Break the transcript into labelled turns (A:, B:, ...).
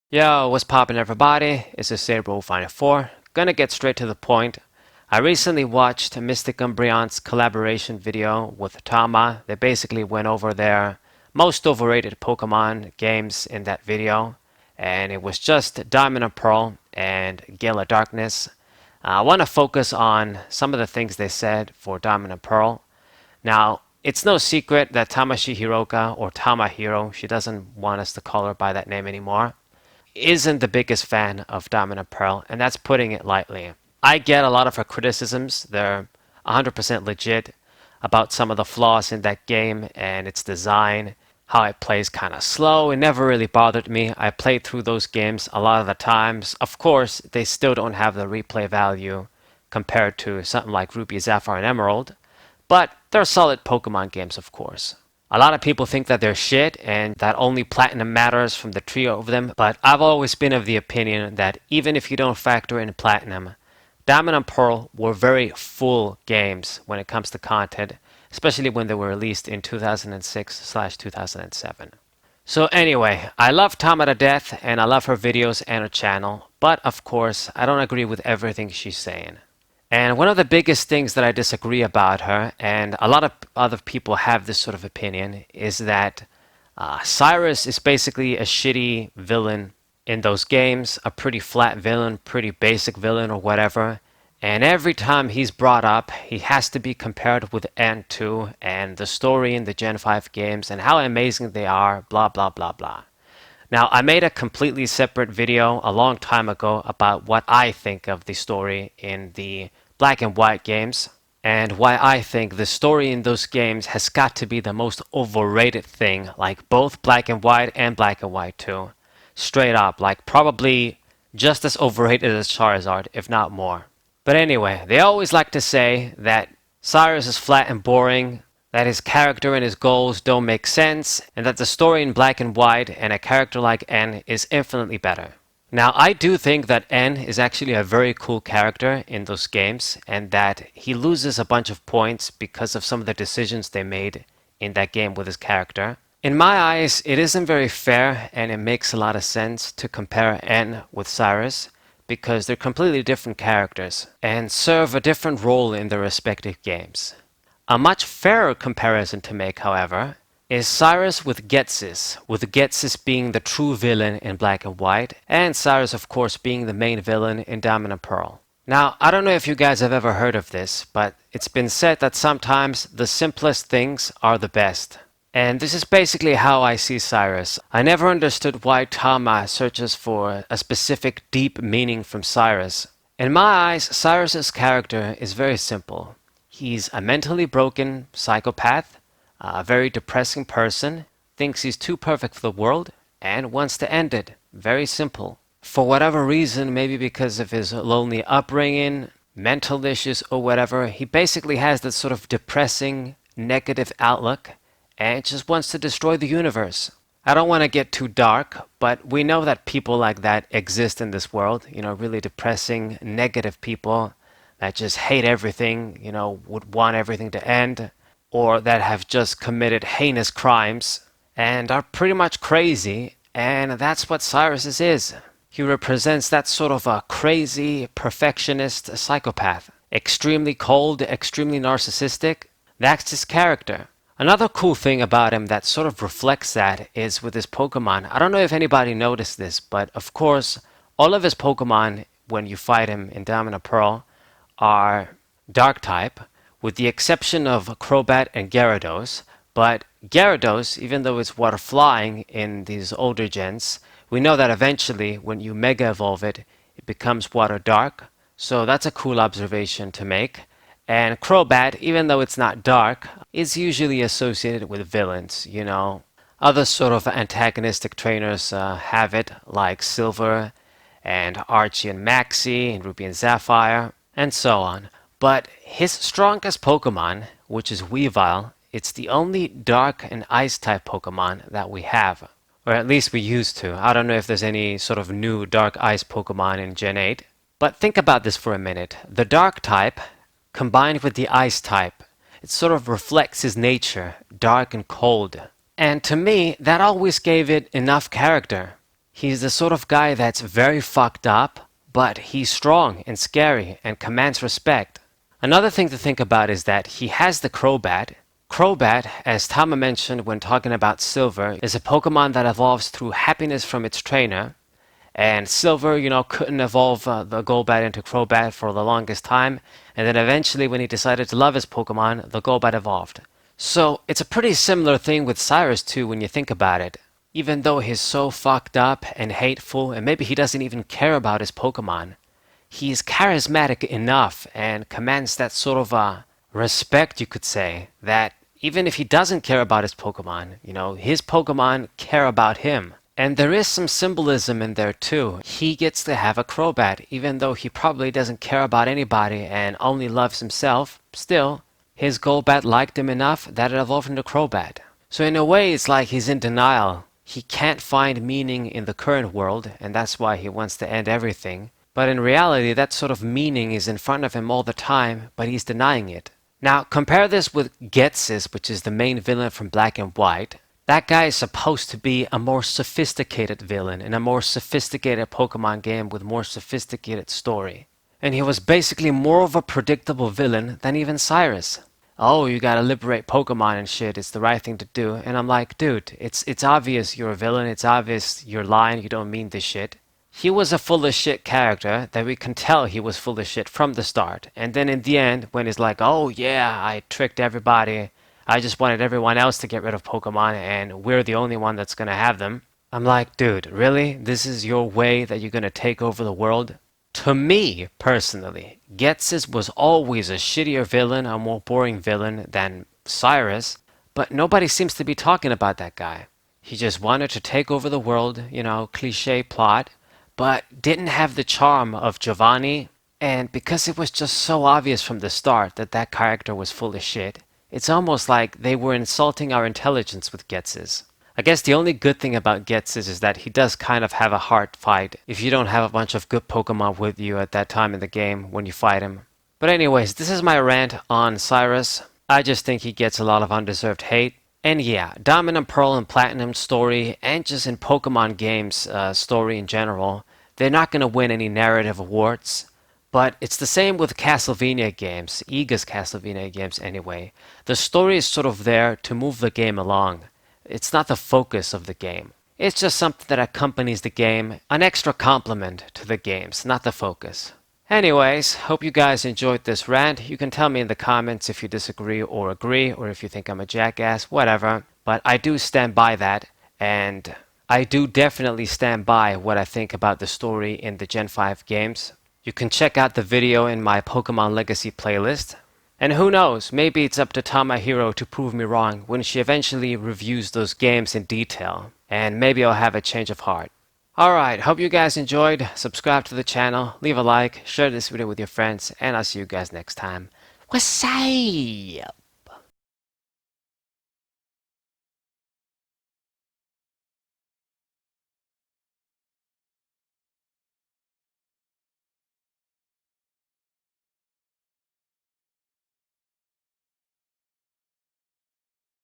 A: Yo, what's poppin' everybody? It's a Saber054. Gonna get straight to the point. I recently watched MysticUmbreon's collaboration video with Tama. They basically went over their most overrated Pokemon games in that video. And it was just Diamond and Pearl and Gale of Darkness. I want to focus on some of the things they said for Diamond and Pearl. Now, it's no secret that Tama Hiroka, or Tama Hero, she doesn't want us to call her by that name anymore, isn't the biggest fan of Diamond and Pearl, and that's putting it lightly. I get a lot of her criticisms. They're 100% legit about some of the flaws in that game and its design, how it plays kind of slow. It never really bothered me. I played through those games a lot of the times. Of course, they still don't have the replay value compared to something like Ruby, Sapphire, and Emerald, but they're solid Pokemon games, of course. A lot of people think that they're shit and that only Platinum matters from the trio of them, but I've always been of the opinion that even if you don't factor in Platinum, Diamond and Pearl were very full games when it comes to content, especially when they were released in 2006/2007. So anyway, I love Tama to death and I love her videos and her channel, but of course, I don't agree with everything she's saying. And one of the biggest things that I disagree about her, and a lot of other people have this sort of opinion, is that Cyrus is basically a shitty villain in those games, a pretty flat villain, pretty basic villain or whatever. And every time he's brought up, he has to be compared with N2 and the story in the Gen 5 games and how amazing they are, blah blah blah blah. Now, I made a completely separate video a long time ago about what I think of the story in the Black and White games, and why I think the story in those games has got to be the most overrated thing, like both Black and White and Black and White 2. Straight up, like probably just as overrated as Charizard, if not more. But anyway, they always like to say that Cyrus is flat and boring, that his character and his goals don't make sense, and that the story in Black and White and a character like N is infinitely better. Now, I do think that N is actually a very cool character in those games, and that he loses a bunch of points because of some of the decisions they made in that game with his character. In my eyes, it isn't very fair, and it makes a lot of sense to compare N with Cyrus, because they're completely different characters, and serve a different role in their respective games. A much fairer comparison to make, however, is Cyrus with Ghetsis being the true villain in Black and White, and Cyrus of course being the main villain in Diamond and Pearl. Now, I don't know if you guys have ever heard of this, but it's been said that sometimes the simplest things are the best. And this is basically how I see Cyrus. I never understood why Tama searches for a specific deep meaning from Cyrus. In my eyes, Cyrus's character is very simple. He's a mentally broken psychopath, a very depressing person, thinks he's too perfect for the world, and wants to end it. Very simple. For whatever reason, maybe because of his lonely upbringing, mental issues, or whatever, he basically has this sort of depressing, negative outlook, and just wants to destroy the universe. I don't want to get too dark, but we know that people like that exist in this world. You know, really depressing, negative people that just hate everything, you know, would want everything to end, or that have just committed heinous crimes and are pretty much crazy, and that's what Cyrus is. He represents that sort of a crazy, perfectionist psychopath. Extremely cold, extremely narcissistic. That's his character. Another cool thing about him that sort of reflects that is with his Pokemon. I don't know if anybody noticed this, but of course, all of his Pokemon, when you fight him in Diamond and Pearl, are Dark type, with the exception of Crobat and Gyarados. But Gyarados, even though it's water flying in these older gens, we know that eventually, when you Mega Evolve it, it becomes water dark. So that's a cool observation to make. And Crobat, even though it's not dark, is usually associated with villains, you know. Other sort of antagonistic trainers have it, like Silver and Archie and Maxie and Ruby and Sapphire, and so on. But his strongest Pokemon, which is Weavile, it's the only dark and ice type Pokemon that we have. Or at least we used to. I don't know if there's any sort of new dark ice Pokemon in Gen 8. But think about this for a minute. The dark type combined with the ice type, it sort of reflects his nature, dark and cold. And to me, that always gave it enough character. He's the sort of guy that's very fucked up, but he's strong and scary and commands respect. Another thing to think about is that he has the Crobat. Crobat, as Tama mentioned when talking about Silver, is a Pokemon that evolves through happiness from its trainer. And Silver, couldn't evolve the Golbat into Crobat for the longest time. And then eventually, when he decided to love his Pokemon, the Golbat evolved. So it's a pretty similar thing with Cyrus too when you think about it. Even though he's so fucked up and hateful, and maybe he doesn't even care about his Pokemon, he's charismatic enough and commands that sort of respect, you could say, that even if he doesn't care about his Pokemon, his Pokemon care about him. And there is some symbolism in there too. He gets to have a Crobat, even though he probably doesn't care about anybody and only loves himself. Still, his Golbat liked him enough that it evolved into Crobat. So in a way, it's like he's in denial. He can't find meaning in the current world, and that's why he wants to end everything. But in reality, that sort of meaning is in front of him all the time, but he's denying it. Now, compare this with Ghetsis, which is the main villain from Black and White. That guy is supposed to be a more sophisticated villain in a more sophisticated Pokemon game with more sophisticated story. And he was basically more of a predictable villain than even Cyrus. Oh, you gotta liberate Pokemon and shit, it's the right thing to do. And I'm like, dude, it's obvious you're a villain, it's obvious you're lying, you don't mean this shit. He was a full of shit character that we can tell he was full of shit from the start. And then in the end, when he's like, oh yeah, I tricked everybody, I just wanted everyone else to get rid of Pokemon and we're the only one that's gonna have them. I'm like, dude, really? This is your way that you're gonna take over the world? To me, personally, Ghetsis was always a shittier villain, a more boring villain than Cyrus, but nobody seems to be talking about that guy. He just wanted to take over the world, cliche plot, but didn't have the charm of Giovanni, and because it was just so obvious from the start that that character was full of shit, it's almost like they were insulting our intelligence with Ghetsis. I guess the only good thing about Ghetsis is that he does kind of have a hard fight if you don't have a bunch of good Pokemon with you at that time in the game when you fight him. But anyways, this is my rant on Cyrus. I just think he gets a lot of undeserved hate. And yeah, Diamond and Pearl and Platinum story, and just in Pokemon games story in general, they're not going to win any narrative awards. But it's the same with Castlevania games, Iga's Castlevania games anyway. The story is sort of there to move the game along. It's not the focus of the game. It's just something that accompanies the game, an extra complement to the games, not the focus. Anyways, hope you guys enjoyed this rant. You can tell me in the comments if you disagree or agree, or if you think I'm a jackass, whatever. But I do stand by that, and I do definitely stand by what I think about the story in the Gen 5 games. You can check out the video in my Pokemon Legacy playlist. And who knows, maybe it's up to Tama Hero to prove me wrong when she eventually reviews those games in detail. And maybe I'll have a change of heart. Alright, hope you guys enjoyed. Subscribe to the channel, leave a like, share this video with your friends, and I'll see you guys next time. What's up?